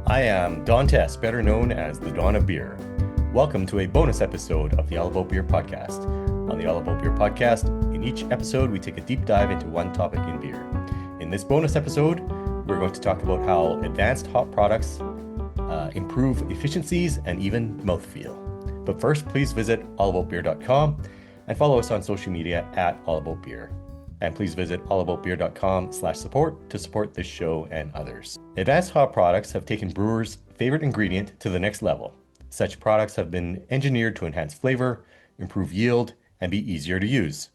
I am Don Tess, better known as the Dawn of Beer. Welcome to a bonus episode of the All About Beer podcast. On the All About Beer podcast, in each episode, we take a deep dive into one topic in beer. In this bonus episode, we're going to talk about how advanced hop products improve efficiencies and even mouthfeel. But first, please visit allaboutbeer.com and follow us on social media at allaboutbeer. And please visit allaboutbeer.com/support to support this show and others. Advanced hop products have taken brewers' favorite ingredient to the next level. Such products have been engineered to enhance flavor, improve yield, and be easier to use.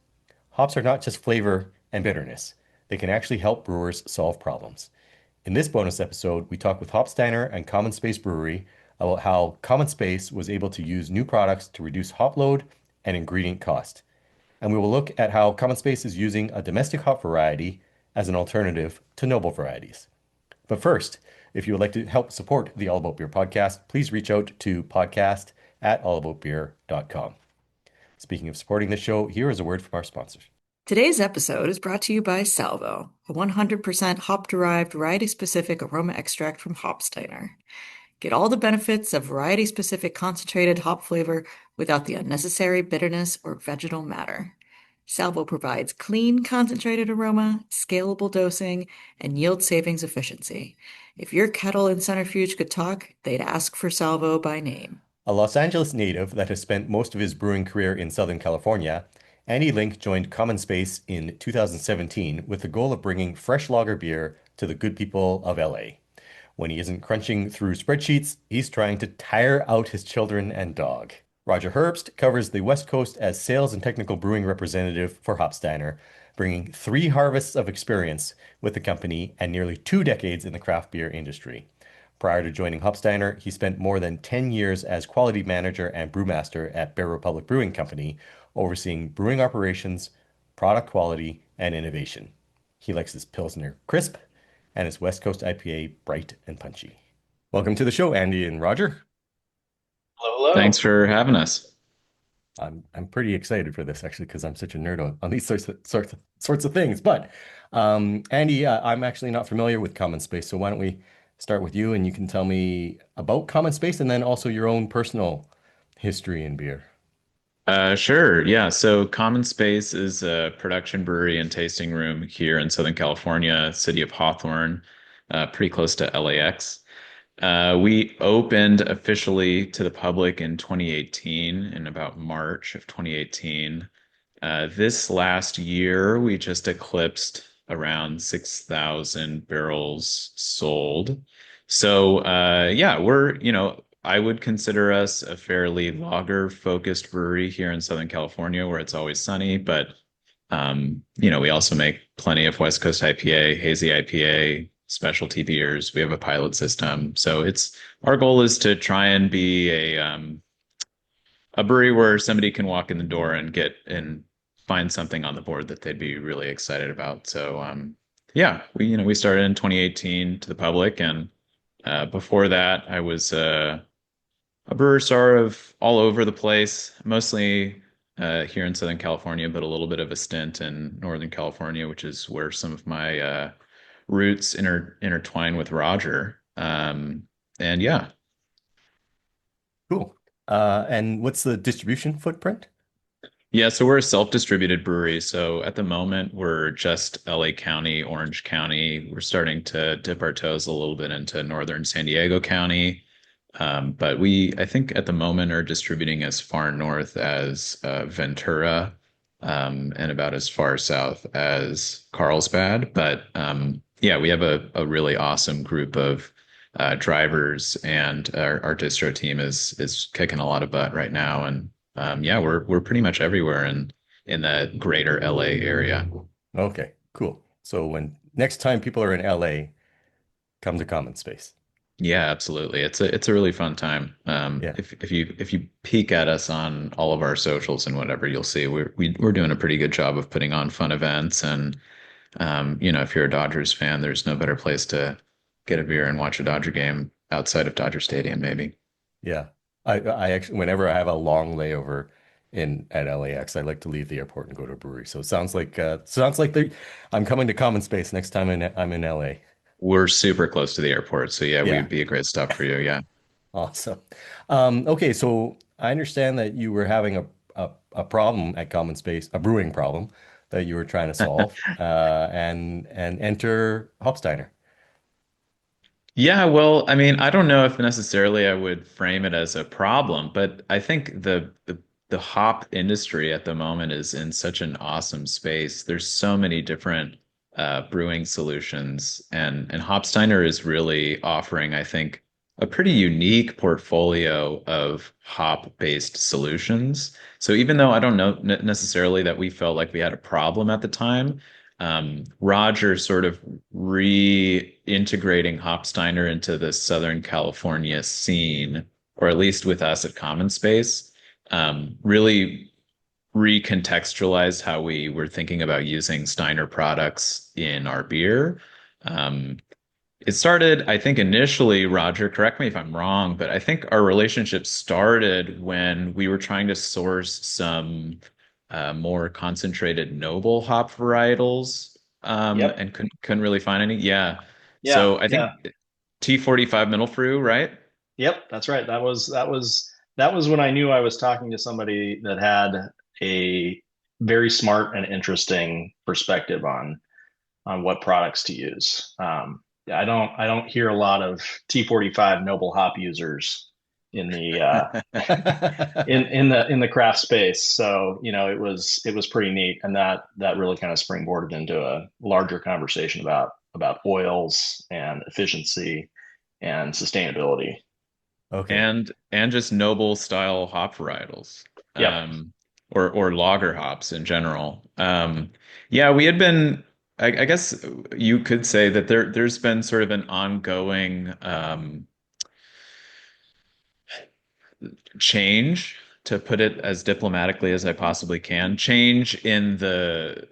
Hops are not just flavor and bitterness. They can actually help brewers solve problems. In this bonus episode, we talk with Hopsteiner and Common Space Brewery about how Common Space was able to use new products to reduce hop load and ingredient cost. And we will look at how Common Space is using a domestic hop variety as an alternative to noble varieties. But first, if you would like to help support the All About Beer podcast, please reach out to podcast@allaboutbeer.com. Speaking of supporting the show, here is a word from our sponsors. Today's episode is brought to you by Salvo, a 100% hop-derived variety-specific aroma extract from Hopsteiner. Get all the benefits of variety-specific concentrated hop flavor without the unnecessary bitterness or vegetal matter. Salvo provides clean, concentrated aroma, scalable dosing, and yield savings efficiency. If your kettle and centrifuge could talk, they'd ask for Salvo by name. A Los Angeles native that has spent most of his brewing career in Southern California, Andy Link joined Common Space in 2017 with the goal of bringing fresh lager beer to the good people of LA. When he isn't crunching through spreadsheets, he's trying to tire out his children and dog. Roger Herpst covers the West Coast as sales and technical brewing representative for Hopsteiner, bringing 3 harvests of experience with the company and nearly 2 decades in the craft beer industry. Prior to joining Hopsteiner, he spent more than 10 years as quality manager and brewmaster at Bear Republic Brewing Company, overseeing brewing operations, product quality, and innovation. He likes his Pilsner crisp and his West Coast IPA bright and punchy. Welcome to the show, Andy and Roger. Hello, hello. Thanks for having us. I'm pretty excited for this actually because I'm such a nerd on these sorts of things. But Andy, I'm actually not familiar with Common Space, so why don't we start with you and you can tell me about Common Space and then also your own personal history in beer. Sure. Yeah. So Common Space is a production brewery and tasting room here in Southern California, city of Hawthorne, pretty close to LAX. We opened officially to the public in 2018, in about March of 2018. This last year, we just eclipsed around 6,000 barrels sold. So, yeah, I would consider us a fairly lager-focused brewery here in Southern California, where it's always sunny. But, we also make plenty of West Coast IPA, hazy IPA, specialty beers. We have a pilot system. So our goal is to try and be a brewery where somebody can walk in the door and find something on the board that they'd be really excited about. So yeah, we started in 2018 to the public, and before that I was a brewer sort of all over the place, mostly here in Southern California, but a little bit of a stint in Northern California, which is where some of my roots intertwine with Roger. And yeah. Cool. And what's the distribution footprint? Yeah, so we're a self-distributed brewery. So at the moment, we're just LA County, Orange County. We're starting to dip our toes a little bit into northern San Diego County. But I think at the moment, are distributing as far north as Ventura, and about as far south as Carlsbad. But yeah, we have a really awesome group of drivers, and our distro team is kicking a lot of butt right now. And yeah, we're pretty much everywhere in the greater LA area. Okay, cool. So when next time people are in LA, come to Common Space. Yeah, absolutely. It's a really fun time. Yeah. If you peek at us on all of our socials and whatever, you'll see we're doing a pretty good job of putting on fun events. And if you're a Dodgers fan, there's no better place to get a beer and watch a Dodger game outside of Dodger Stadium, maybe. Yeah. I actually, whenever I have a long layover at LAX, I like to leave the airport and go to a brewery. So it sounds like I'm coming to Common Space next time I'm in LA. We're super close to the airport, so yeah, Yeah, we'd be a great stop for you. Yeah. awesome. Okay, so I understand that you were having a problem at Common Space, a brewing problem that you were trying to solve, and enter Hopsteiner. Yeah, well, I mean, I don't know if necessarily I would frame it as a problem, but I think the hop industry at the moment is in such an awesome space. There's so many different brewing solutions, and Hopsteiner is really offering, I think, a pretty unique portfolio of hop-based solutions. So even though I don't know necessarily that we felt like we had a problem at the time, Roger sort of reintegrating Hopsteiner into the Southern California scene, or at least with us at Common Space, really recontextualized how we were thinking about using Steiner products in our beer. Um, it started, I think, initially, Roger, correct me if I'm wrong, but I think our relationship started when we were trying to source some more concentrated noble hop varietals, Yep. and couldn't really find any. Yeah. Yeah. So I Yeah. think T45 middle fruit, right? Yep. That's right. That was when I knew I was talking to somebody that had a very smart and interesting perspective on what products to use. Yeah, I don't hear a lot of T45 noble hop users in the in the craft space. So, it was pretty neat, and that really kind of springboarded into a larger conversation about oils and efficiency and sustainability. Okay. And just noble style hop varietals, Yep. or lager hops in general. Yeah, we had been. I guess you could say that there's been sort of an ongoing change, to put it as diplomatically as I possibly can, change in the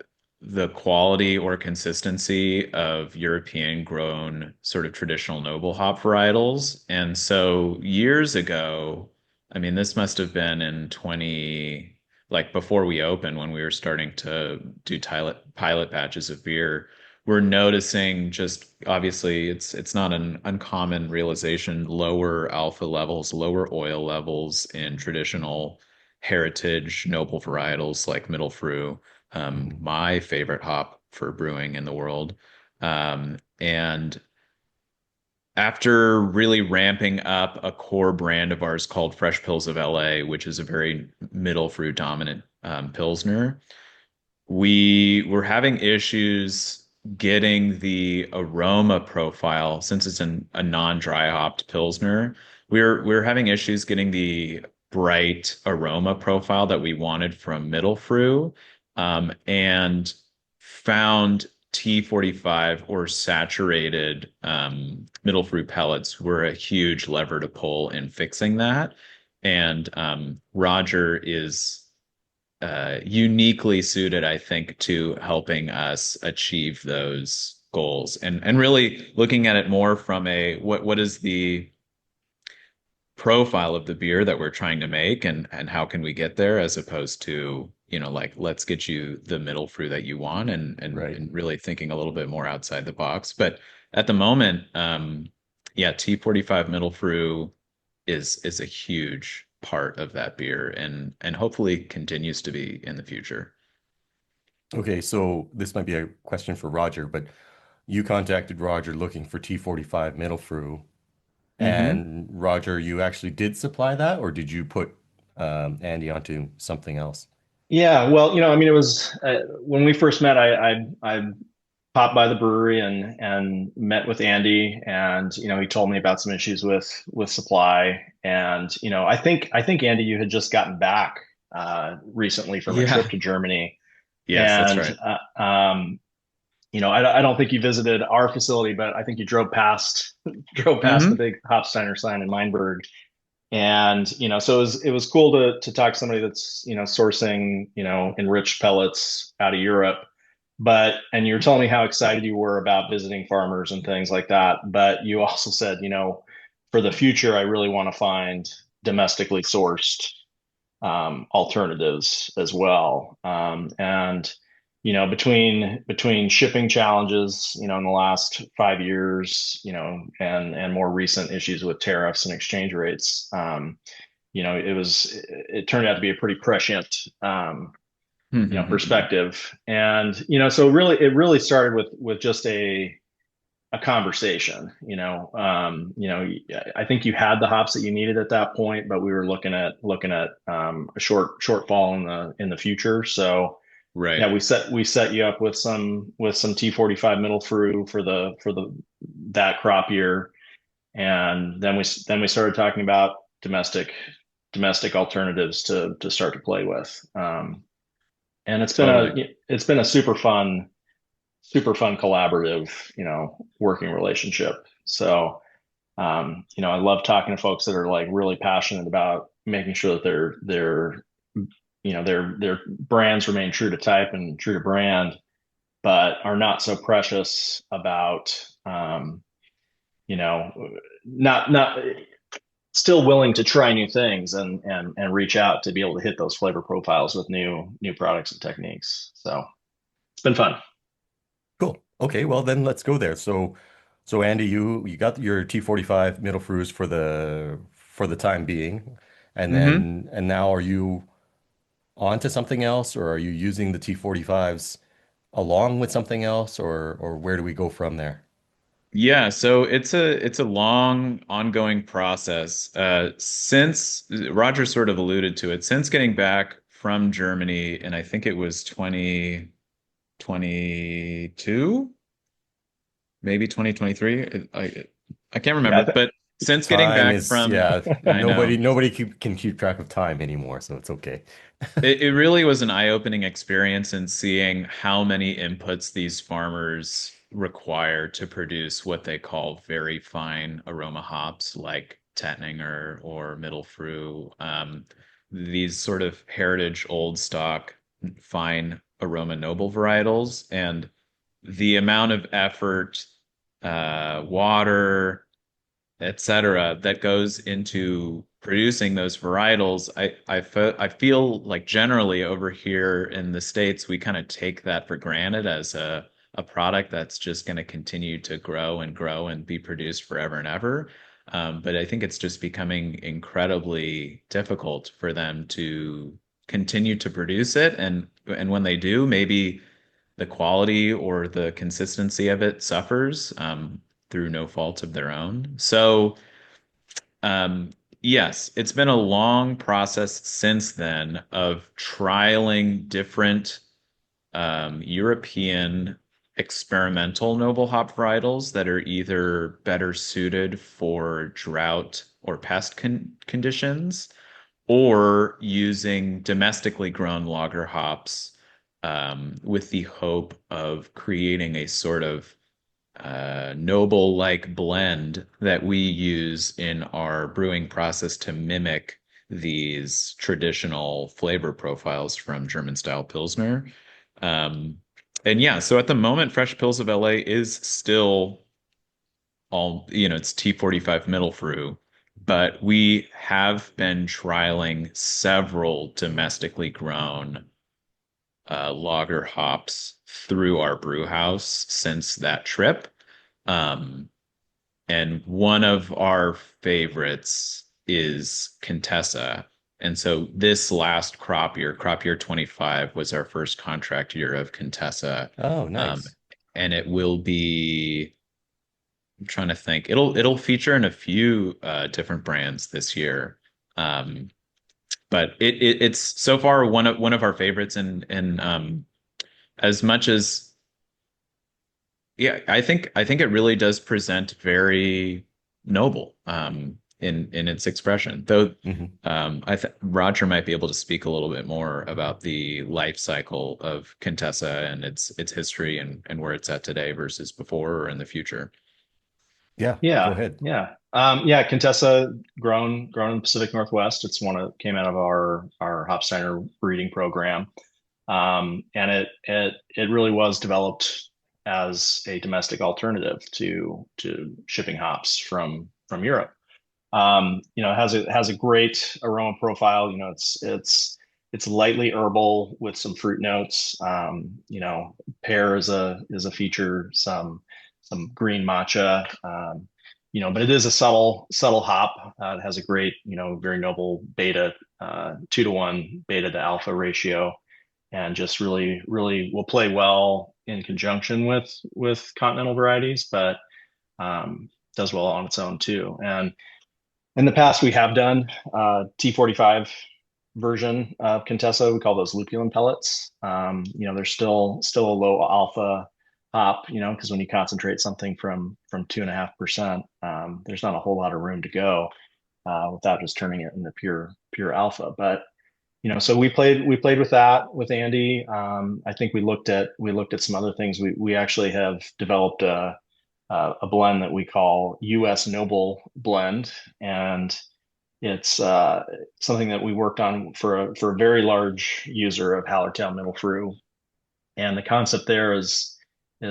quality or consistency of European grown sort of traditional noble hop varietals. And so years ago, I mean, this must have been in 20, like before we opened, when we were starting to do pilot batches of beer, we're noticing, just obviously it's not an uncommon realization, lower alpha levels, lower oil levels in traditional heritage noble varietals like middle Früh, Mhm. my favorite hop for brewing in the world. And after really ramping up a core brand of ours called Fresh Pills of LA, which is a very middle Früh dominant Pilsner, we were having issues getting the aroma profile, since it's a non-dry hopped Pilsner. We were having issues getting the bright aroma profile that we wanted from Middle Frew, and found T45 or saturated Middle Frew pellets were a huge lever to pull in fixing that. And Roger is uniquely suited, I think, to helping us achieve those goals, and really looking at it more from a what is the profile of the beer that we're trying to make, and how can we get there, as opposed to, like, let's get you the middle fruit that you want, Right. and really thinking a little bit more outside the box. But at the moment, yeah, T45 middle fruit is a huge part of that beer, and hopefully continues to be in the future. Okay, so this might be a question for Roger, but you contacted Roger looking for T45 middle Früh, Hmm. and Roger, you actually did supply that, or did you put Andy onto something else? Yeah, well, I mean, it was when we first met. I popped by the brewery and met with Andy, and he told me about some issues with supply, and I think Andy, you had just gotten back recently from a trip Yeah. to Germany, Yes, that's and right. I don't think you visited our facility, but I think you drove past drove past the Hmm. big Hopsteiner sign in Meinberg. And so it was cool to talk to somebody that's sourcing enriched pellets out of Europe. But and you were telling me how excited you were about visiting farmers and things like that. But you also said, for the future, I really want to find domestically sourced alternatives as well. And between shipping challenges, in the last 5 years, and more recent issues with tariffs and exchange rates, it turned out to be a pretty prescient, perspective. And, so really, it really started with just a conversation. I think you had the hops that you needed at that point, but we were looking at a shortfall in the future. So Right. yeah, we set you up with some T45 middle through for that crop year, and then we started talking about domestic alternatives to start to play with. And Totally. it's been a super fun collaborative, working relationship. So, I love talking to folks that are like really passionate about making sure that their brands remain true to type and true to brand, but are not so precious about, you know, not still willing to try new things and reach out to be able to hit those flavor profiles with new products and techniques. So it's been fun. Cool. Okay, well then let's go there. So Andy, you got your T45 middle fruits for the time being, and hmm now are you on to something else, or are you using the T45s along with something else, or where do we go from there? Yeah, so it's a long ongoing process. Since Roger sort of alluded to it, since getting back from Germany, and I think it was 2022, maybe 2023. I can't Yeah, remember, but since getting Time back is, from, yeah, I know. can keep track of time anymore, so it's okay. It really was an eye-opening experience in seeing how many inputs these farmers require to produce what they call very fine aroma hops, like Tettnanger or Middle Früh. These sort of heritage old stock fine aroma noble varietals, and the amount of effort, water, etc., that goes into producing those varietals. I feel like generally over here in the States, we kind of take that for granted as a product that's just going to continue to grow and be produced forever and ever. But I think it's just becoming incredibly difficult for them to continue to produce it. And when they do, maybe the quality or the consistency of it suffers. Through no fault of their own. So, um, yes, it's been a long process since then of trialing different European experimental noble hop varietals that are either better suited for drought or pest conditions, or using domestically grown lager hops with the hope of creating a sort of noble like blend that we use in our brewing process to mimic these traditional flavor profiles from German style Pilsner. Um, and yeah, so at the moment, Fresh Pills of LA is still all, it's T45 middle brew, but we have been trialing several domestically grown lager hops through our brew house since that trip. Um, and one of our favorites is Contessa. And so this last crop year 25, was our first contract year of Contessa. Oh, Um, nice. and it will be, I'm trying to think, it'll feature in a few different brands this year. Um, but it's so far one of our favorites, and as much as, yeah, I think it really does present very noble in its expression. Though Hmm. Roger might be able to speak a little bit more about the life cycle of Contessa and its history and where it's at today versus before or in the future. Yeah, go Yeah, ahead. yeah, yeah. Contessa, grown in the Pacific Northwest. It's one that came out of our Hopsteiner breeding program, and it really was developed as a domestic alternative to shipping hops from Europe. It has a great aroma profile. It's it's lightly herbal with some fruit notes. Pear is a feature, some green matcha. But it is a subtle hop. It has a great, very noble beta, 2-to-1 beta to alpha ratio, and just really will play well in conjunction with continental varieties, but does well on its own too. And in the past, we have done T45 version of Contessa. We call those lupulin pellets. They're still a low alpha hop, because when you concentrate something from 2.5%, there's not a whole lot of room to go without just turning it into pure alpha. But so we played with that with Andy. I think we looked at some other things. We actually have developed a blend that we call U.S. Noble Blend, and it's something that we worked on for a very large user of Hallertau Mittelfrüh. And the concept there is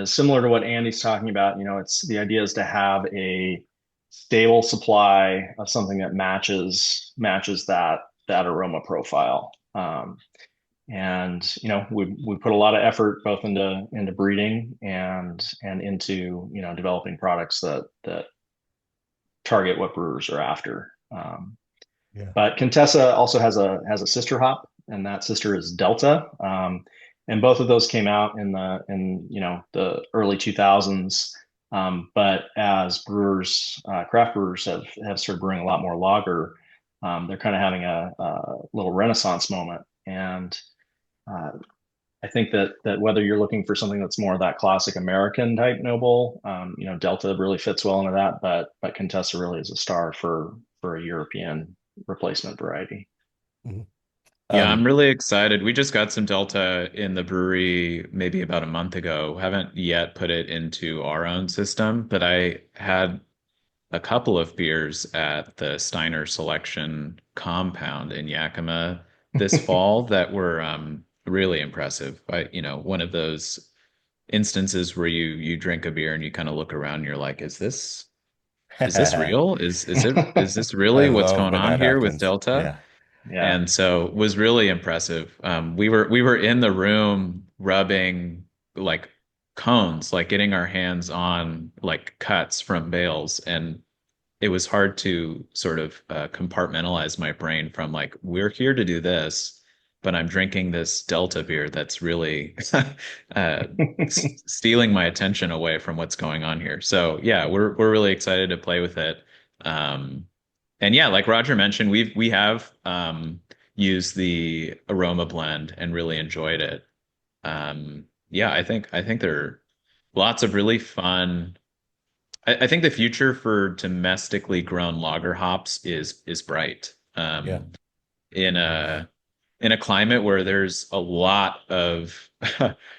similar to what Andy's talking about. It's the idea is to have a stable supply of something that matches that aroma profile. And we put a lot of effort both into breeding and into developing products that target what brewers are after. Yeah. But Contessa also has a sister hop, and that sister is Delta. And both of those came out in the early 2000s. But as brewers, craft brewers have started brewing a lot more lager, they're kind of having a little renaissance moment. And I think that whether you're looking for something that's more of that classic American type noble, Delta really fits well into that, but Contessa really is a star for a European replacement variety. Mhm. Yeah, I'm really excited. We just got some Delta in the brewery maybe about a month ago. Haven't yet put it into our own system, but I had a couple of beers at the Steiner Selection compound in Yakima this fall that were really impressive. One of those instances where you drink a beer and you kind of look around and you're like, is this real? Is this I really what's love going when on that here with happens. Delta? Yeah. Yeah. And so was really impressive. We were in the room rubbing like cones, like getting our hands on like cuts from bales, and it was hard to sort of compartmentalize my brain from like, we're here to do this, but I'm drinking this Delta beer that's really stealing my attention away from what's going on here. So yeah, we're really excited to play with it. Um, and yeah, like Roger mentioned, we have used the aroma blend and really enjoyed it. Yeah, I think there are lots of really fun. I think the future for domestically grown lager hops is bright. Yeah. In a climate where there's a lot of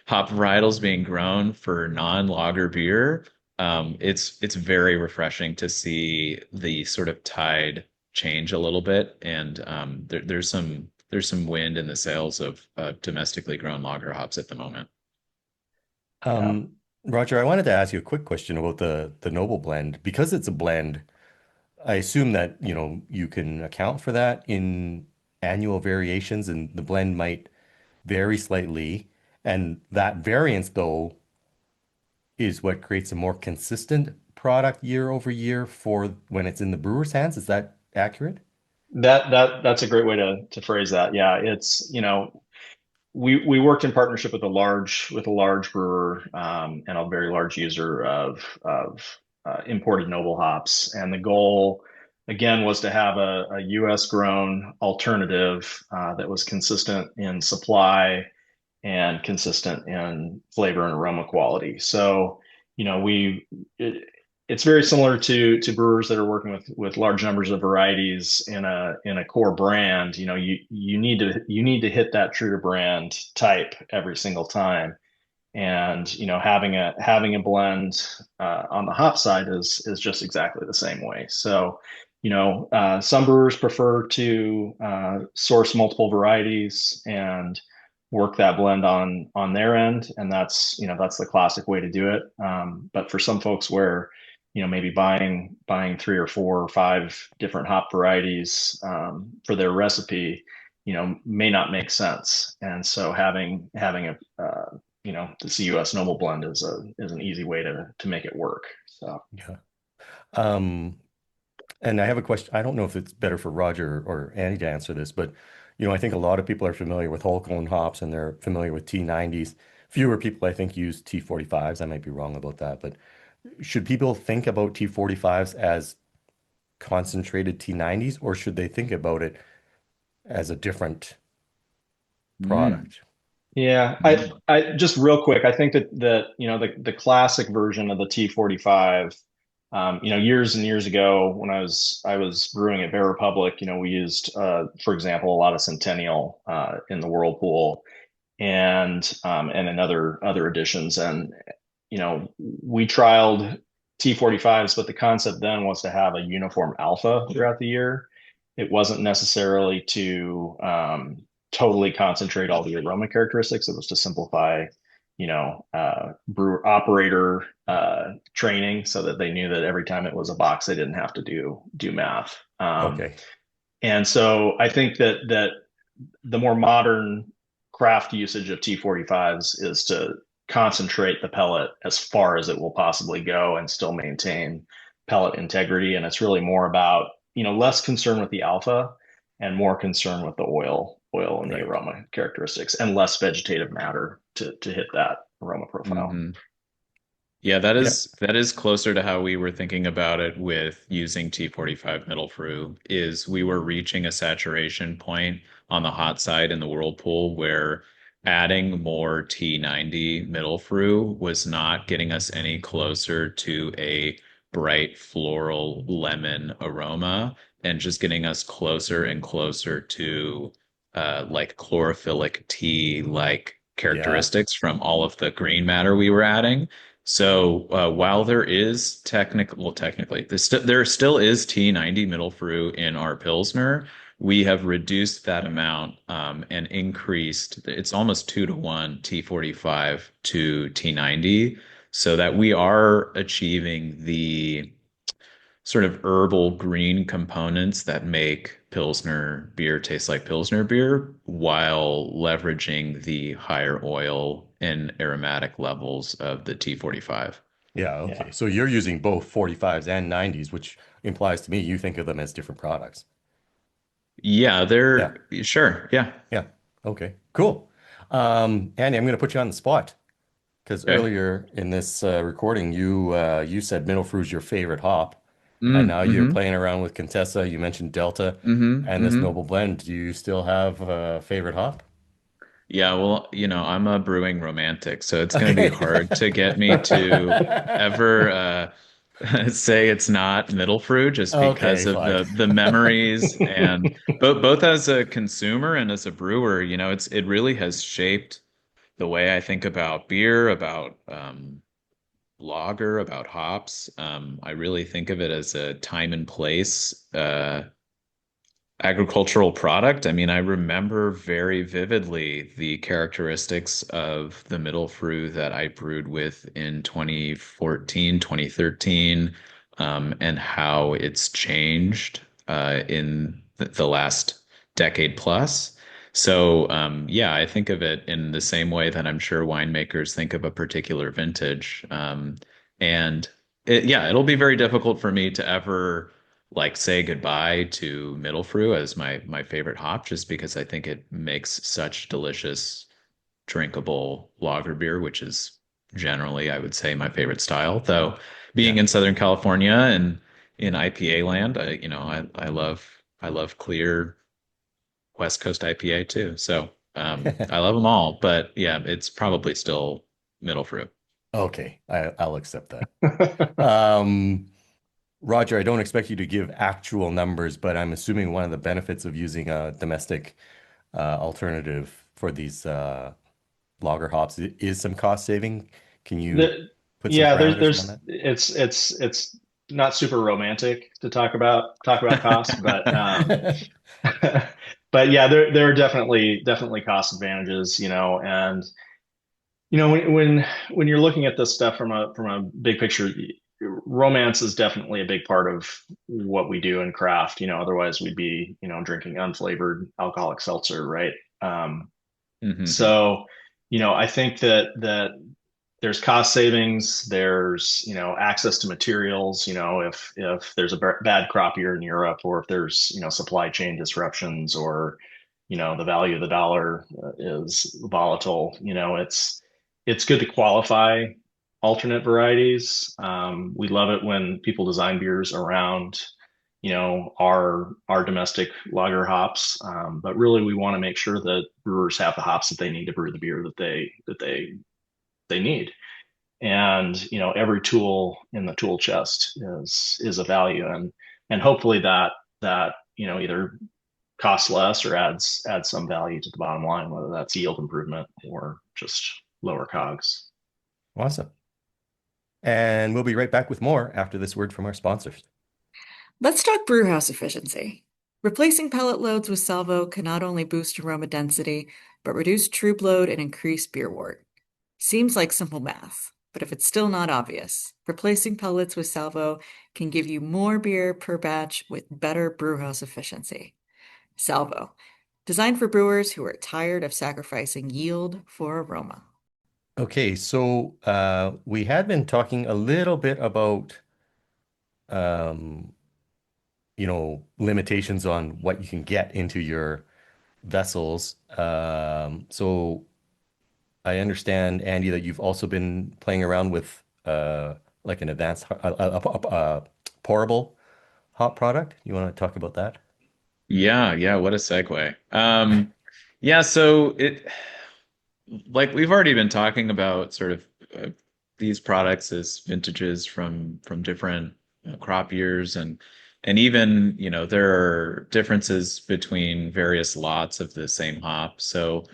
hop varietals being grown for non-lager beer, it's very refreshing to see the sort of tide change a little bit, and there's some wind in the sails of domestically grown lager hops at the moment. Yeah. Um, Roger, I wanted to ask you a quick question about the Noble blend. Because it's a blend, I assume that, you can account for that in annual variations, and the blend might vary slightly. And that variance, though, is what creates a more consistent product year over year for when it's in the brewer's hands. Is that accurate? That's a great way to phrase that. Yeah, it's we worked in partnership with a large brewer, and a very large user of imported noble hops, and the goal again was to have a U.S. grown alternative that was consistent in supply and consistent in flavor and aroma quality. So, we it's very similar to brewers that are working with large numbers of varieties in a core brand. You need to hit that true to brand type every single time. And having a blend on the hop side is just exactly the same way. So, some brewers prefer to source multiple varieties and work that blend on their end, and that's the classic way to do it. But for some folks where maybe buying 3 or 4 or 5 different hop varieties for their recipe, may not make sense. And so having a this US Noble blend is an easy way to make it work. So Yeah. Um, and I have a question. I don't know if it's better for Roger or Andy to answer this, but I think a lot of people are familiar with whole cone hops and they're familiar with T90s. Fewer people, I think, use T45s. I might be wrong about that, but should people think about T45s as concentrated T90s, or should they think about it as a different Mm, product? yeah, mm, I just real quick, I think that the classic version of the T45, years and years ago when I was brewing at Bear Republic, we used for example a lot of Centennial in the Whirlpool and in other editions. And we trialed T45s, but the concept then was to have a uniform alpha throughout the year. It wasn't necessarily to totally concentrate all the aroma characteristics. It was to simplify, brewer operator training so that they knew that every time it was a box, they didn't have to do math. Okay. And so I think that the more modern craft usage of T45s is to concentrate the pellet as far as it will possibly go and still maintain pellet integrity. And it's really more about, less concern with the alpha and more concern with the oil and the Right. aroma characteristics and less vegetative matter to hit that aroma profile. hmm Yeah, that Yeah. is closer to how we were thinking about it with using T45 middle fruit, is we were reaching a saturation point on the hot side in the whirlpool where adding more T90 middle fruit was not getting us any closer to a bright floral lemon aroma and just getting us closer and closer to like chlorophyllc tea like Yeah. characteristics from all of the green matter we were adding. So while there is technically, there still is T90 middle fruit in our Pilsner, we have reduced that amount and increased, it's almost 2 to 1 T45 to T90, so that we are achieving the sort of herbal green components that make Pilsner beer taste like Pilsner beer while leveraging the higher oil and aromatic levels of the T45. Yeah. Yeah. Okay. So you're using both 45s and 90s, which implies to me you think of them as different products. Yeah, Yeah. they're sure. Yeah. Yeah. Okay. Cool. Andy, I'm going to put you on the spot because Okay. earlier in this recording, you said middle fruit is your favorite hop, and Mm, now you're mm-hmm. playing around with Contessa. You mentioned Delta Mm-hmm. and this Mm-hmm. noble blend. Do you still have a favorite hop? Yeah, well, I'm a brewing romantic, so it's going to be Okay. hard to get me to ever say it's not middle fruit just Okay, because of fine. the memories and both as a consumer and as a brewer, it really has shaped the way I think about beer, about lager, about hops. I really think of it as a time and place agricultural product. I mean, I remember very vividly the characteristics of the middle fruit that I brewed with in 2014, 2013, and how it's changed in the last decade plus. So, yeah, I think of it in the same way that I'm sure winemakers think of a particular vintage. And it'll be very difficult for me to ever like say goodbye to middle fruit as my favorite hop just because I think it makes such delicious drinkable lager beer, which is generally I would say my favorite style. Though being Yeah. in Southern California and in IPA land, I love clear West Coast IPA too. So I love them all, but yeah, it's probably still middle fruit. Okay, I'll accept that. Um, Roger, I don't expect you to give actual numbers, but I'm assuming one of the benefits of using a domestic alternative for these lager hops is some cost saving. Can you The, put some yeah, parameters around that? it's not super romantic to talk about cost, but but yeah, there are definitely cost advantages, and when you're looking at this stuff from a big picture, romance is definitely a big part of what we do in craft. Otherwise we'd be, drinking unflavored alcoholic seltzer, right? Um, Hmm. so, I think that there's cost savings, there's, access to materials, if there's a bad crop year in Europe, or if there's, supply chain disruptions, or, the value of the dollar is volatile, it's good to qualify alternate varieties. We love it when people design beers around, our domestic lager hops. But really we want to make sure that brewers have the hops that they need to brew the beer that they need. And every tool in the tool chest is a value, and hopefully that either costs less or adds some value to the bottom line, whether that's yield improvement or just lower cogs. Awesome. And we'll be right back with more after this word from our sponsors. Let's talk brewhouse efficiency. Replacing pellet loads with Salvo can not only boost aroma density, but reduce troop load and increase beer wort. Seems like simple math, but if it's still not obvious, replacing pellets with Salvo can give you more beer per batch with better brewhouse efficiency. Salvo, designed for brewers who are tired of sacrificing yield for aroma. Okay, so we had been talking a little bit about um, limitations on what you can get into your vessels. So I understand, Andy, that you've also been playing around with like an advanced pourable hop product. You want to talk about that? Yeah, yeah, what a segue. Yeah, so it like we've already been talking about sort of these products as vintages from different crop years, and even there are differences between various lots of the same hop. So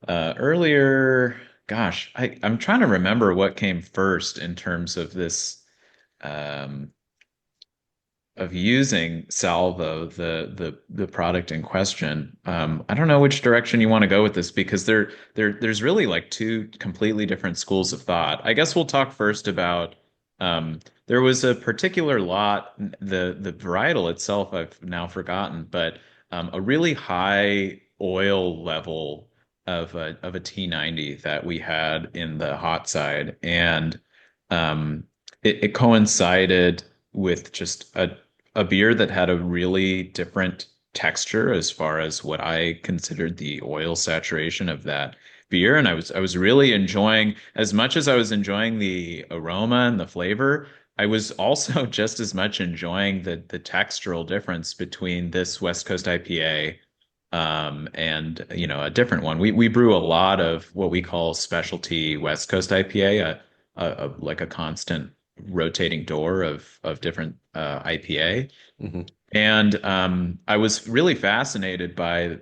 earlier, gosh, I'm trying to remember what came first in terms of this um, of using Salvo, the product in question. I don't know which direction you want to go with this because there's really like two completely different schools of thought. I guess we'll talk first about there was a particular lot, the varietal itself I've now forgotten, but a really high oil level of a T90 that we had in the hot side, and um, it coincided with just a beer that had a really different texture as far as what I considered the oil saturation of that beer. And I was really enjoying, as much as I was enjoying the aroma and the flavor, I was also just as much enjoying the textural difference between this West Coast IPA and a different one. We brew a lot of what we call specialty West Coast IPA, like a constant rotating door of different IPA. Hmm. And I was really fascinated by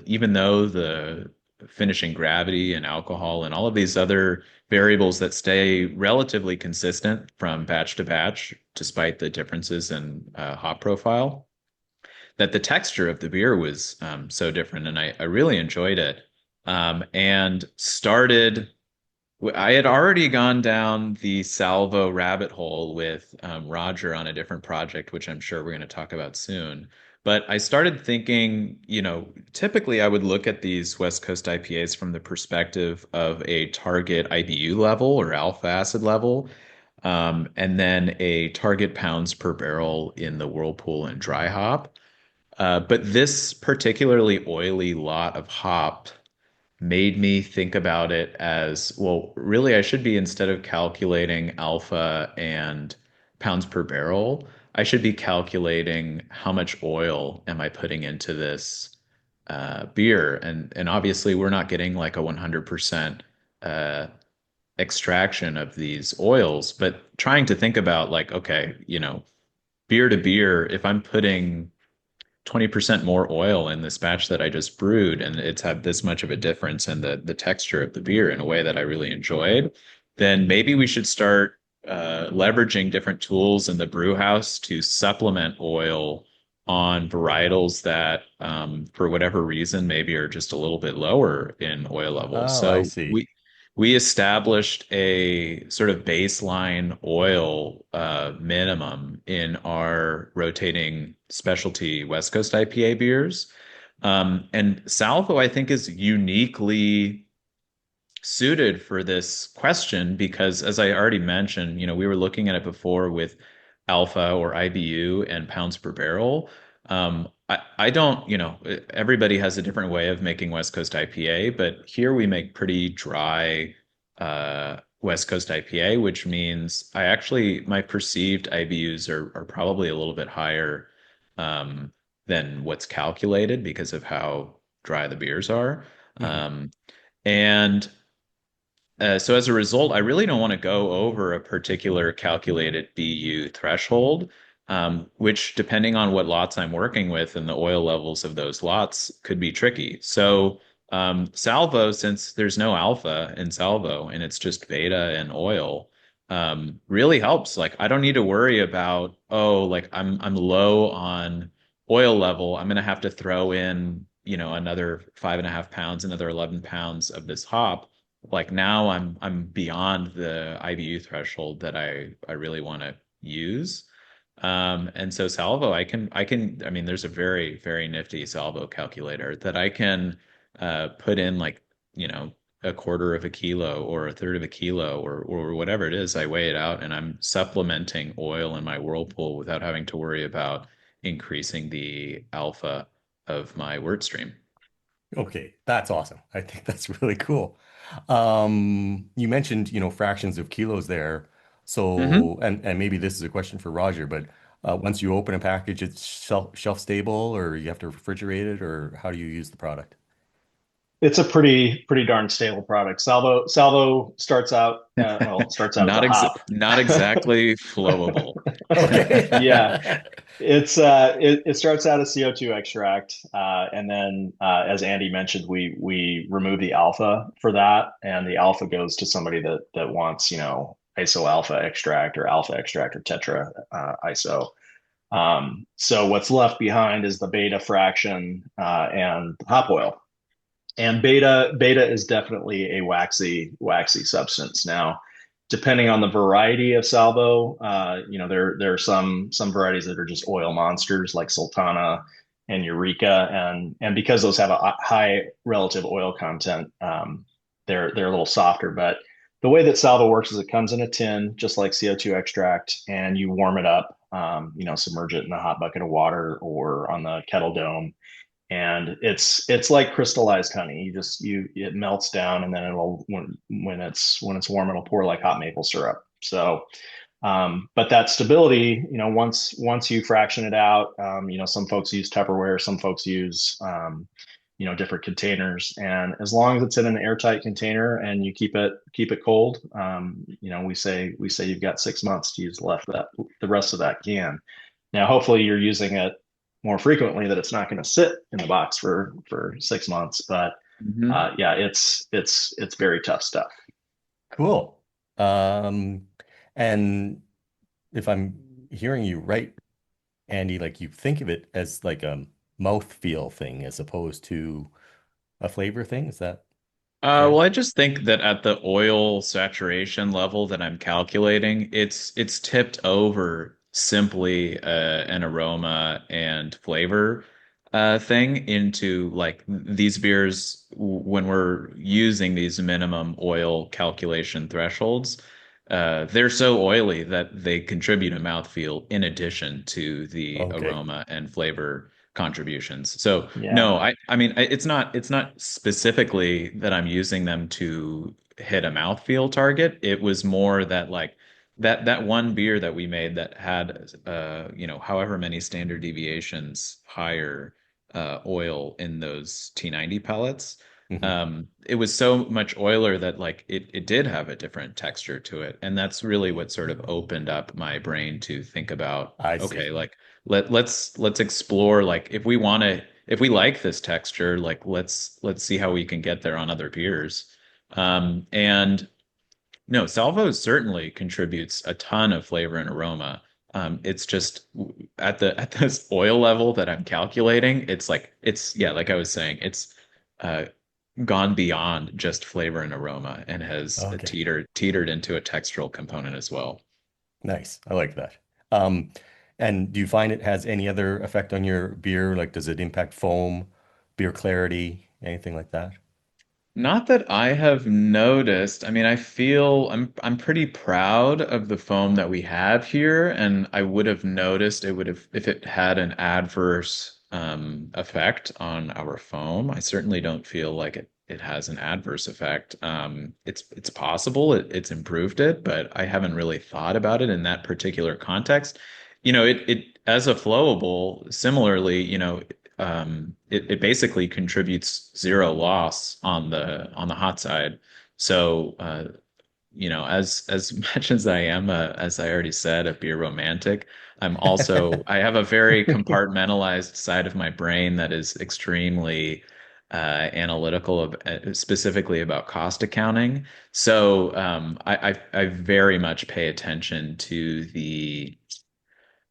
even though the finishing gravity and alcohol and all of these other variables that stay relatively consistent from batch to batch, despite the differences in hop profile, that the texture of the beer was so different. And I really enjoyed it. And started I had already gone down the Salvo rabbit hole with Roger on a different project, which I'm sure we're going to talk about soon. But I started thinking, typically I would look at these West Coast IPAs from the perspective of a target IBU level or alpha acid level, and then a target pounds per barrel in the whirlpool and dry hop. But this particularly oily lot of hop made me think about it as, well, really, I should be, instead of calculating alpha and pounds per barrel, I should be calculating how much oil am I putting into this beer. And obviously, we're not getting like a 100% uh, extraction of these oils, but trying to think about like, okay, beer to beer, if I'm putting 20% more oil in this batch that I just brewed, and it's had this much of a difference in the texture of the beer in a way that I really enjoyed, then maybe we should start leveraging different tools in the brew house to supplement oil on varietals that, for whatever reason, maybe are just a little bit lower in oil levels. Oh, I So see. we we established a sort of baseline oil minimum in our rotating specialty West Coast IPA beers. And Salvo, I think, is uniquely suited for this question because, as I already mentioned, we were looking at it before with alpha or IBU and pounds per barrel. I don't, everybody has a different way of making West Coast IPA, but here we make pretty dry West Coast IPA, which means my perceived IBUs are probably a little bit higher than what's calculated because of how dry the beers are. Hmm. Um, and so as a result, I really don't want to go over a particular calculated BU threshold, which depending on what lots I'm working with and the oil levels of those lots could be tricky. So Salvo, since there's no alpha in Salvo and it's just beta and oil, really helps. Like I don't need to worry about, oh, like I'm low on oil level. I'm gonna have to throw in, another 5.5 pounds, another 11 pounds of this hop. Like now I'm beyond the IBU threshold that I really want to use. And so Salvo, I mean, there's a very, very nifty Salvo calculator that I can put in like, a quarter of a kilo or a third of a kilo or whatever it is. I weigh it out and I'm supplementing oil in my whirlpool without having to worry about increasing the alpha of my wort stream. Okay, that's awesome. I think that's really cool. You mentioned, fractions of kilos there. Hmm. So, and maybe this is a question for Roger, but once you open a package, it's shelf stable, or you have to refrigerate it, or how do you use the product? It's a pretty darn stable product. Salvo starts out well, it starts out as a hop. Not exactly flowable. Yeah, Okay. it starts out as CO2 extract, and then as Andy mentioned, we remove the alpha for that, and the alpha goes to somebody that wants iso alpha extract or alpha extract or tetra iso. So what's left behind is the beta fraction and hop oil. And beta is definitely a waxy substance. Now, depending on the variety of salvo, there are some varieties that are just oil monsters like Sultana and Eureka, and because those have a high relative oil content, they're a little softer. But the way that salvo works is it comes in a tin, just like CO2 extract, and you warm it up. Submerge it in a hot bucket of water or on the kettle dome, and it's like crystallized honey. You it melts down, and then it'll when it's warm, it'll pour like hot maple syrup. So but that stability, once you fraction it out, some folks use Tupperware, some folks use different containers, and as long as it's in an airtight container and you keep it cold, we say you've got 6 months to use the rest of that can. Now, hopefully, you're using it more frequently, that it's not going to sit in the box for 6 months. But Mhm. yeah, it's very tough stuff. Cool. Um, and if I'm hearing you right, Andy, like you think of it as like a mouthfeel thing as opposed to a flavor thing. Is that Well, correct? I just think that at the oil saturation level that I'm calculating, it's tipped over simply an aroma and flavor thing into like these beers when we're using these minimum oil calculation thresholds. They're so oily that they contribute a mouthfeel in addition to the Okay. aroma and flavor contributions. So Yeah. no, I mean it's not specifically that I'm using them to hit a mouthfeel target. It was more that like that one beer that we made that had however many standard deviations higher oil in those T90 pellets. Hmm. It was so much oiler that like it did have a different texture to it. And that's really what sort of opened up my brain to think about, I okay, see. like let's explore like if we like this texture, like let's see how we can get there on other beers. And no, Salvo certainly contributes a ton of flavor and aroma. It's just at this oil level that I'm calculating, it's like it's yeah, like I was saying, it's gone beyond just flavor and aroma and has Okay. teetered into a textural component as well. Nice. I like that. Um, and do you find it has any other effect on your beer? Like, does it impact foam, beer clarity, anything like that? Not that I have noticed. I mean, I feel I'm pretty proud of the foam that we have here, and I would have noticed it would have if it had an adverse effect on our foam. I certainly don't feel like it has an adverse effect. It's possible it's improved it, but I haven't really thought about it in that particular context. It as a flowable, similarly, it basically contributes zero loss on the hot side. So as much as I am as I already said, a beer romantic, I have a very compartmentalized side of my brain that is extremely analytical specifically about cost accounting. So I very much pay attention to the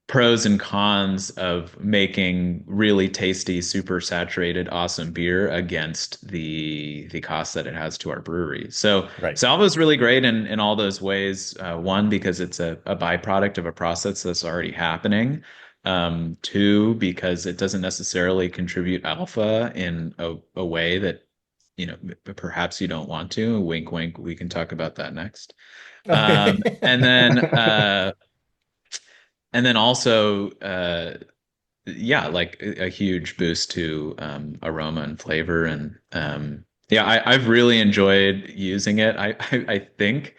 pros and cons of making really tasty, super saturated, awesome beer against the cost that it has to our brewery. So Right. Salvo is really great in all those ways. One, because it's a byproduct of a process that's already happening. Two, because it doesn't necessarily contribute alpha in a way that, perhaps you don't want to. Wink, wink. We can talk about that next. Um, Okay. and then uh, and then also, yeah, like a huge boost to aroma and flavor. And yeah, I've really enjoyed using it. I think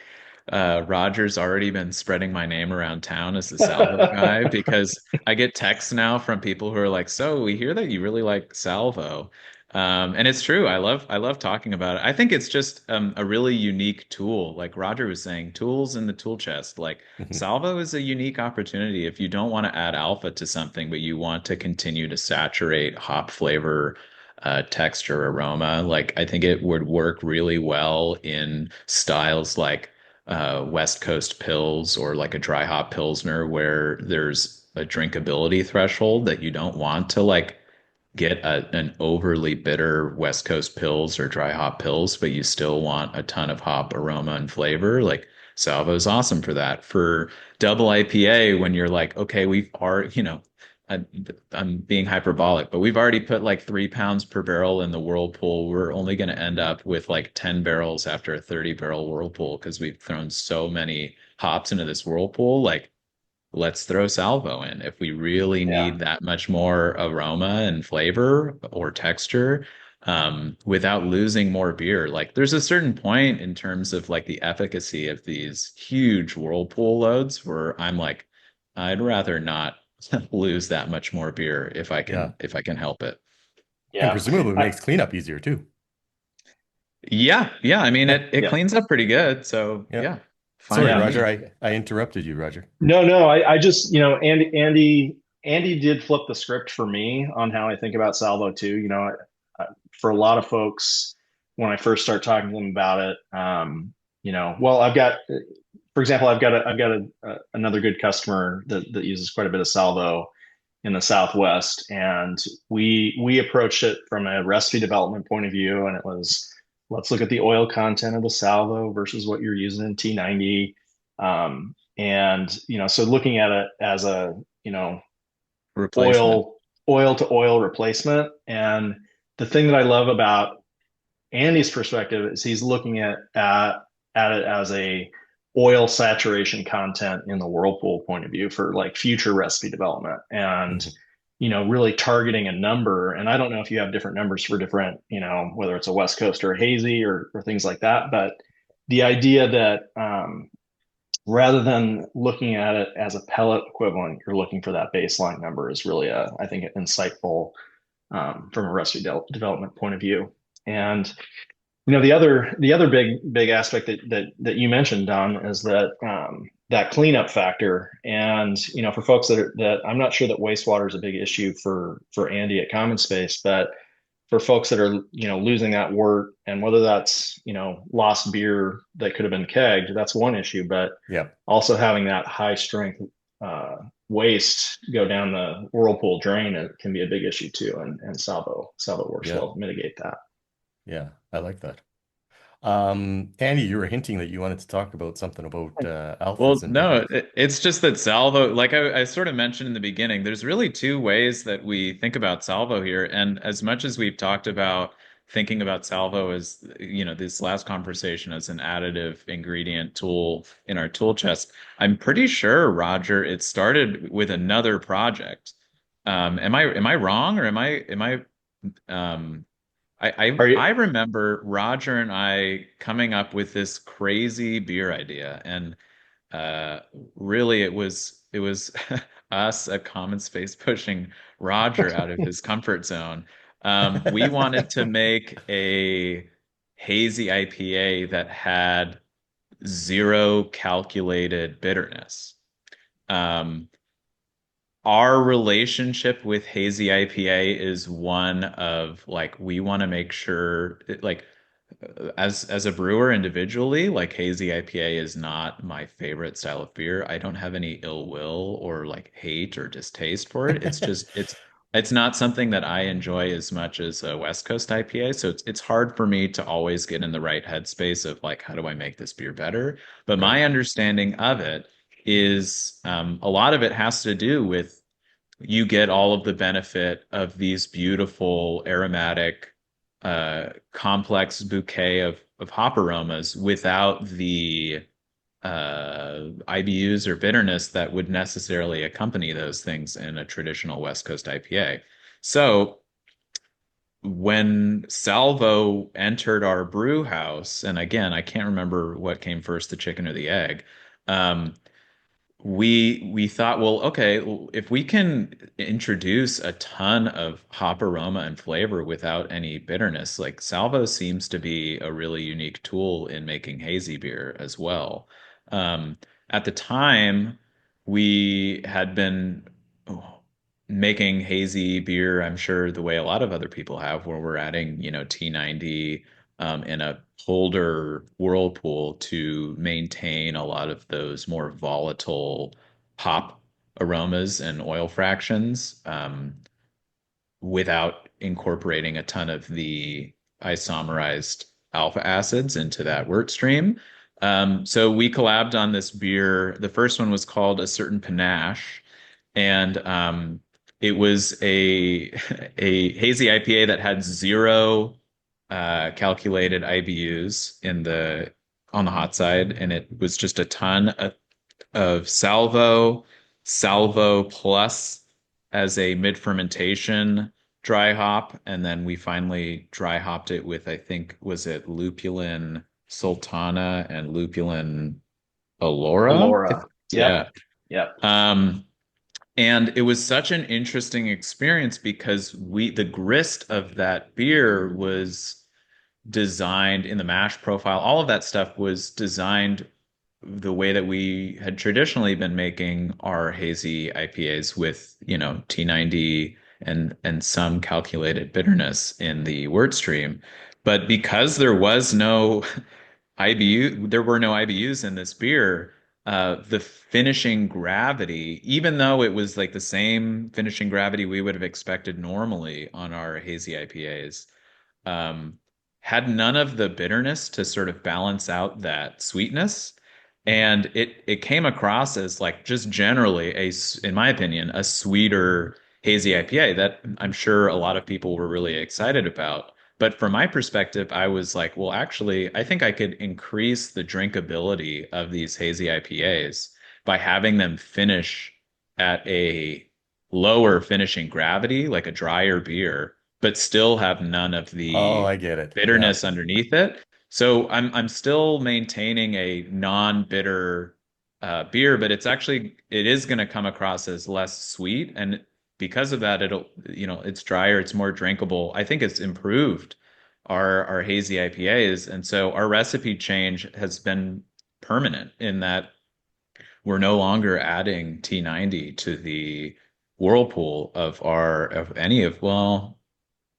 Roger's already been spreading my name around town as the Salvo guy because I get texts now from people who are like, "So we hear that you really like Salvo." And it's true. I love talking about it. I think it's just a really unique tool. Like Roger was saying, tools in the tool chest. Like Mhm. Salvo is a unique opportunity if you don't want to add alpha to something, but you want to continue to saturate hop flavor, texture, aroma. Like I think it would work really well in styles like West Coast pills or like a dry hop pilsner where there's a drinkability threshold that you don't want to like get an overly bitter West Coast pills or dry hop pills, but you still want a ton of hop aroma and flavor. Like Salvo is awesome for that. For double IPA, when you're like, okay, we've already, I, I'm being hyperbolic, but we've already put like 3 pounds per barrel in the whirlpool. We're only going to end up with like 10 barrels after a 30-barrel whirlpool because we've thrown so many hops into this whirlpool. Like, let's throw Salvo in. If we really Yeah. need that much more aroma and flavor or texture, without losing more beer. Like there's a certain point in terms of like the efficacy of these huge whirlpool loads where I'm like, I'd rather not lose that much more beer Yeah. if I can help it. And Yeah. presumably it I, makes cleanup easier too. Yeah, yeah. I mean it yeah. cleans up pretty good. So Yeah. yeah, fine Sorry, with Yeah. Roger. me. I interrupted you, Roger. No. I just, Andy did flip the script for me on how I think about Salvo too. For a lot of folks, when I first start talking to them about it, well, for example, another good customer that uses quite a bit of Salvo in the Southwest, and we approached it from a recipe development point of view, and it was let's look at the oil content of the Salvo versus what you're using in T90. And so looking at it as a Replacement. oil to oil replacement. And the thing that I love about Andy's perspective is he's looking at it as a oil saturation content in the whirlpool point of view for like future recipe development, and Mhm. really targeting a number. And I don't know if you have different numbers for different, whether it's a West Coast or a hazy or things like that, but the idea that rather than looking at it as a pellet equivalent, you're looking for that baseline number is really I think, insightful from a recipe development point of view. And the other big aspect that you mentioned, Don, is that cleanup factor. And for folks that I'm not sure that wastewater is a big issue for Andy at Common Space, but for folks that are losing that wort, and whether that's lost beer that could have been kegged, that's one issue. But Yeah. also having that high strength waste go down the whirlpool drain, it can be a big issue too. And Salvo works Yeah. well to mitigate that. Yeah, I like that. Andy, you were hinting that you wanted to talk about something about Well, alphas and no, bitters. it's just that Salvo, like I sort of mentioned in the beginning, there's really two ways that we think about Salvo here. And as much as we've talked about thinking about Salvo as, this last conversation as an additive ingredient tool in our tool chest, I'm pretty sure, Roger, it started with another project. Am I wrong, or um, Are you? I remember Roger and I coming up with this crazy beer idea, and uh, really it was us at Common Space pushing Roger out of his comfort zone. We wanted to make a hazy IPA that had zero calculated bitterness. Um, our relationship with hazy IPA is one of like we want to make sure like as a brewer individually, like hazy IPA is not my favorite style of beer. I don't have any ill will or like hate or distaste for it. It's just it's not something that I enjoy as much as a West Coast IPA. So it's hard for me to always get in the right headspace of like how do I make this beer better? But Right. my understanding of it is a lot of it has to do with you get all of the benefit of these beautiful aromatic complex bouquet of hop aromas without the IBUs or bitterness that would necessarily accompany those things in a traditional West Coast IPA. So when Salvo entered our brew house, and again, I can't remember what came first, the chicken or the egg. Um, we thought, well, okay, if we can introduce a ton of hop aroma and flavor without any bitterness, like Salvo seems to be a really unique tool in making hazy beer as well. Um, at the time, we had been making hazy beer, I'm sure the way a lot of other people have, where we're adding, T90 in a colder whirlpool to maintain a lot of those more volatile hop aromas and oil fractions without incorporating a ton of the isomerized alpha acids into that wort stream. So we collabed on this beer. The first one was called A Certain Panache, and it was a a hazy IPA that had zero calculated IBUs in the on the hot side, and it was just a ton of Salvo plus as a mid fermentation dry hop, and then we finally dry hopped it with I think was it Lupulin Sultana and Lupulin Alora? Alora. Yep. Yeah. Yep. Um, and it was such an interesting experience because the grist of that beer was designed in the mash profile. All of that stuff was designed the way that we had traditionally been making our hazy IPAs with, T90 and some calculated bitterness in the wort stream. But because there was no IBU, there were no IBUs in this beer. The finishing gravity, even though it was like the same finishing gravity we would have expected normally on our hazy IPAs, um, had none of the bitterness to sort of balance out that sweetness. And it came across as like just generally in my opinion, a sweeter hazy IPA that I'm sure a lot of people were really excited about. But from my perspective, I was like, well, actually, I think I could increase the drinkability of these hazy IPAs by having them finish at a lower finishing gravity, like a drier beer, but still have none of Oh, the I get it. Yeah. bitterness underneath it. So I'm still maintaining a non-bitter beer, but it is going to come across as less sweet, and because of that, it's drier, it's more drinkable. I think it's improved our hazy IPAs, and so our recipe change has been permanent in that we're no longer adding T90 to the whirlpool of any of well.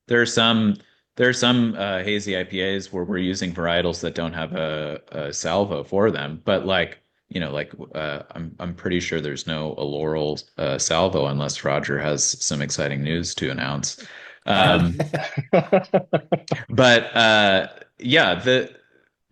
There are some hazy IPAs where we're using varietals that don't have a salvo for them, but like I'm pretty sure there's no Aloral salvo unless Roger has some exciting news to announce. Um, but yeah,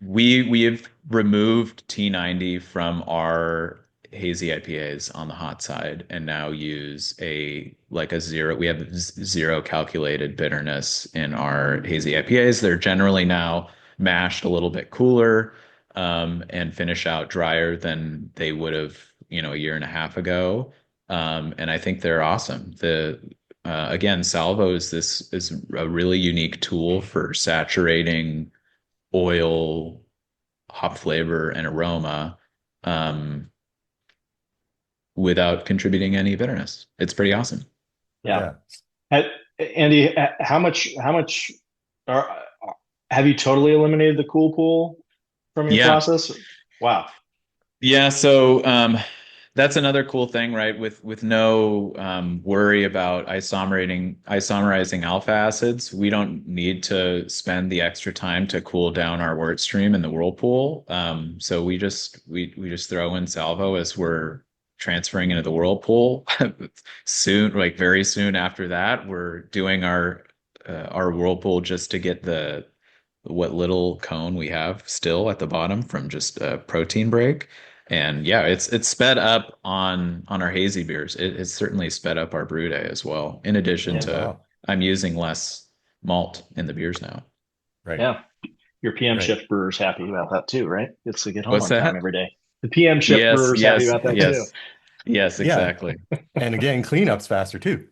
we have removed T90 from our hazy IPAs on the hot side and now use a zero. We have zero calculated bitterness in our hazy IPAs. They're generally now mashed a little bit cooler and finish out drier than they would have, a year and a half ago. And I think they're awesome. The Again, Salvo is a really unique tool for saturating oil, hop flavor, and aroma um, without contributing any bitterness. It's pretty awesome. Yeah. Yeah. Ha- Andy, how much are, have you totally eliminated the cool pool from your Yeah, process? Wow. yeah. So that's another cool thing, right? With no worry about isomerizing alpha acids, we don't need to spend the extra time to cool down our wort stream in the whirlpool. So we just throw in Salvo as we're transferring into the whirlpool. Soon, like very soon after that, we're doing our whirlpool just to get the what little cone we have still at the bottom from just a protein break. And yeah, it's sped up on our hazy beers. It's certainly sped up our brew day as well. In addition Yeah. Oh, to wow. I'm using less malt in the beers now. Right. Yeah. Your PM Right. shift brewer's happy about that too, right? Gets to get home What's on time that? every day. The PM shift Yes, brewer's happy yes, about that too. yes, yes, Yeah. exactly. And again, cleanup's faster too.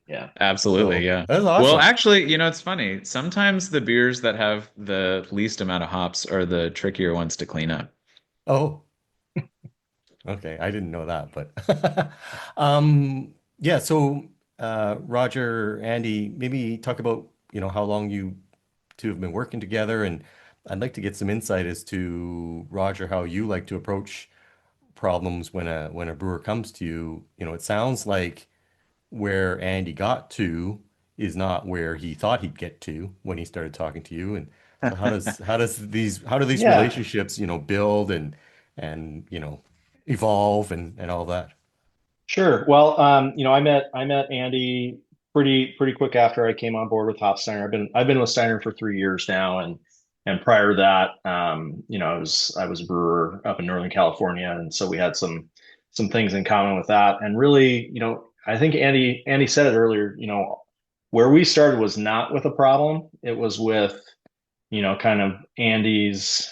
Yeah. Absolutely, So yeah. that's Well, awesome. actually, it's funny. Sometimes the beers that have the least amount of hops are the trickier ones to clean up. Oh, okay. I didn't know that, but yeah, so Roger, Andy, maybe talk about, how long you two have been working together, and I'd like to get some insight as to Roger, how you like to approach problems when a brewer comes to you. It sounds like where Andy got to is not where he thought he'd get to when he started talking to you. And so how do these Yeah. relationships, build and evolve and all that? Sure. Well, I met Andy pretty quick after I came on board with Hopsteiner. I've been with Steiner for 3 years now, and prior to that, I was a brewer up in Northern California, and so we had some things in common with that. And really, I think Andy said it earlier. Where we started was not with a problem; it was with kind of Andy's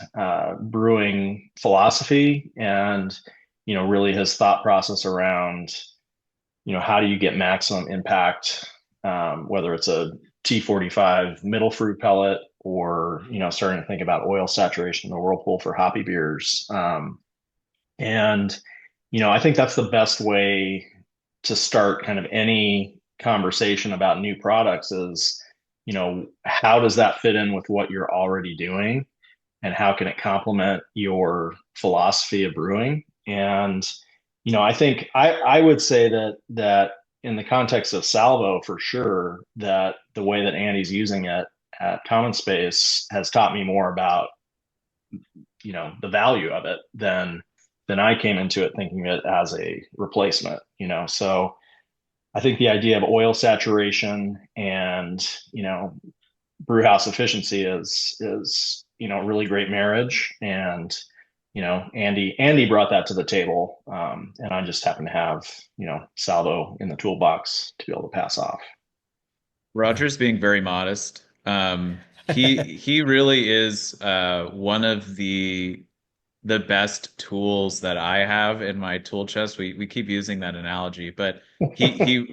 brewing philosophy and really his thought process around how do you get maximum impact, whether it's a T45 middle fruit pellet or starting to think about oil saturation in the whirlpool for hoppy beers. And I think that's the best way to start kind of any conversation about new products is how does that fit in with what you're already doing, and how can it complement your philosophy of brewing. And I think I would say that in the context of Salvo, for sure, that the way that Andy's using it at Common Space has taught me more about the value of it than I came into it thinking of it as a replacement. So I think the idea of oil saturation and brew house efficiency is a really great marriage. And Andy brought that to the table, and I just happen to have Salvo in the toolbox to be able to pass off. Yeah. Roger's being very modest. He really is one of the best tools that I have in my tool chest. We keep using that analogy, but he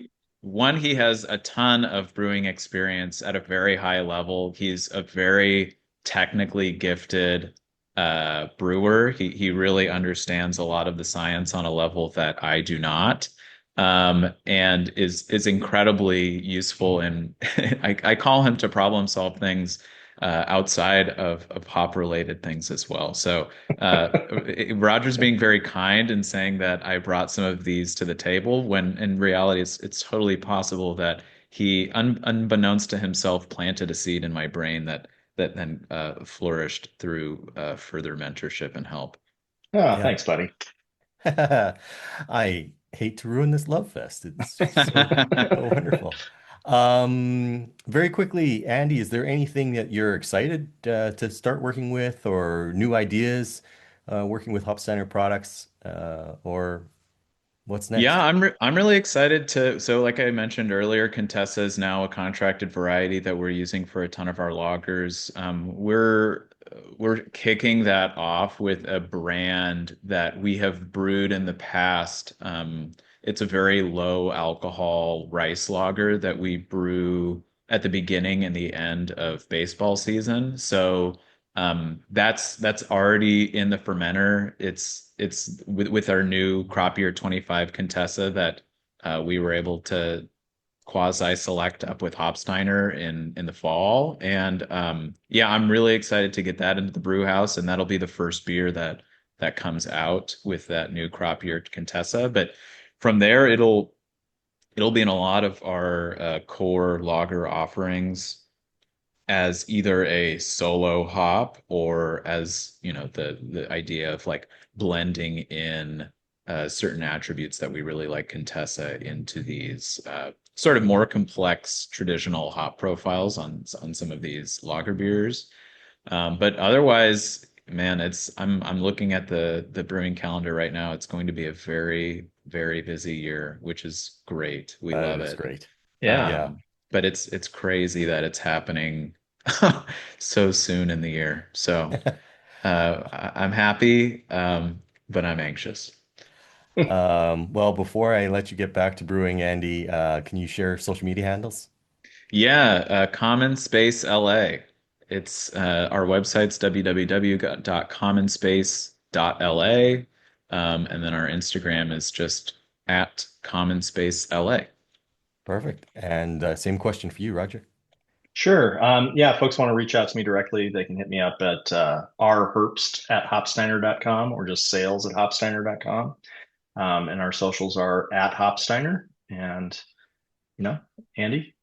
has a ton of brewing experience at a very high level. He's a very technically gifted brewer. He really understands a lot of the science on a level that I do not. And is incredibly useful in I call him to problem solve things outside of hop related things as well. So Roger's being very kind and saying that I brought some of these to the table when in reality it's totally possible that he unbeknownst to himself planted a seed in my brain that then flourished through further mentorship and help. Oh, Yeah. thanks, buddy. I hate to ruin this love fest. It's just so wonderful. Very quickly, Andy, is there anything that you're excited to start working with or new ideas working with Hopsteiner products or what's Yeah, next? I'm really excited to. So, like I mentioned earlier, Contessa is now a contracted variety that we're using for a ton of our loggers. We're kicking that off with a brand that we have brewed in the past. It's a very low alcohol rice lager that we brew at the beginning and the end of baseball season. So that's already in the fermenter. It's with our new crop year 25 Contessa that we were able to quasi select up with Hopsteiner in the fall. And yeah, I'm really excited to get that into the brew house, and that'll be the first beer that comes out with that new crop year Contessa. But from there, it'll be in a lot of our core lager offerings as either a solo hop or as, the idea of like blending in certain attributes that we really like Contessa into these sort of more complex traditional hop profiles on some of these lager beers. But otherwise, man, I'm looking at the brewing calendar right now. It's going to be a very, very busy year, which is great. We That love is it. great. Yeah. Yeah. But it's crazy that it's happening so soon in the year. So I'm happy, but I'm anxious. Well, before I let you get back to brewing, Andy, can you share social media handles? Yeah, Common Space LA. It's our website's www.commonspace.la. And then our Instagram is just at Common Space LA. Perfect. And same question for you, Roger. Sure. Yeah, if folks want to reach out to me directly, they can hit me up at rherbst at hopsteiner.com or just sales at hopsteiner.com. And our socials are at Hopsteiner. And, you know, Andy,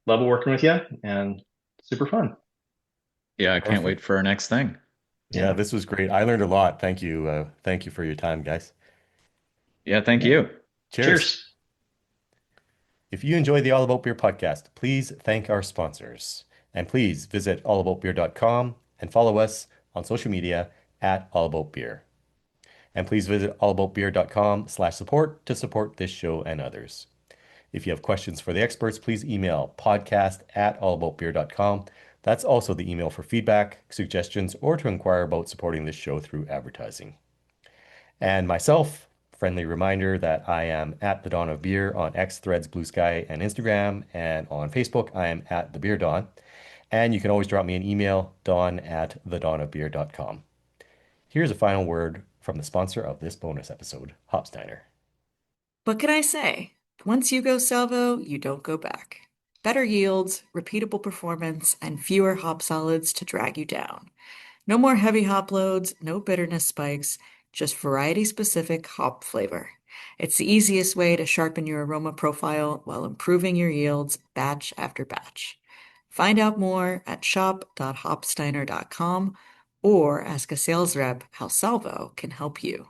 love working with you and super fun. Yeah, I can't wait Perfect. for our next thing. Yeah, Yeah. this was great. I learned a lot. Thank you. Thank you for your time, guys. Yeah, thank Yeah. you. Cheers. Cheers. If you enjoy the All About Beer podcast, please thank our sponsors. And please visit allaboutbeer.com and follow us on social media at allaboutbeer. And please visit allaboutbeer.com/support to support this show and others. If you have questions for the experts, please email podcast@allaboutbeer.com. That's also the email for feedback, suggestions, or to inquire about supporting this show through advertising. And myself, friendly reminder that I am at the Dawn of Beer on X, Threads, Blue Sky, and Instagram. And on Facebook, I am at the Beer Dawn. And you can always drop me an email, dawn@thedawnofbeer.com. Here's a final word from the sponsor of this bonus episode, Hopsteiner. What can I say? Once you go Salvo, you don't go back. Better yields, repeatable performance, and fewer hop solids to drag you down. No more heavy hop loads, no bitterness spikes, just variety-specific hop flavor. It's the easiest way to sharpen your aroma profile while improving your yields batch after batch. Find out more at shop.hopsteiner.com or ask a sales rep how Salvo can help you.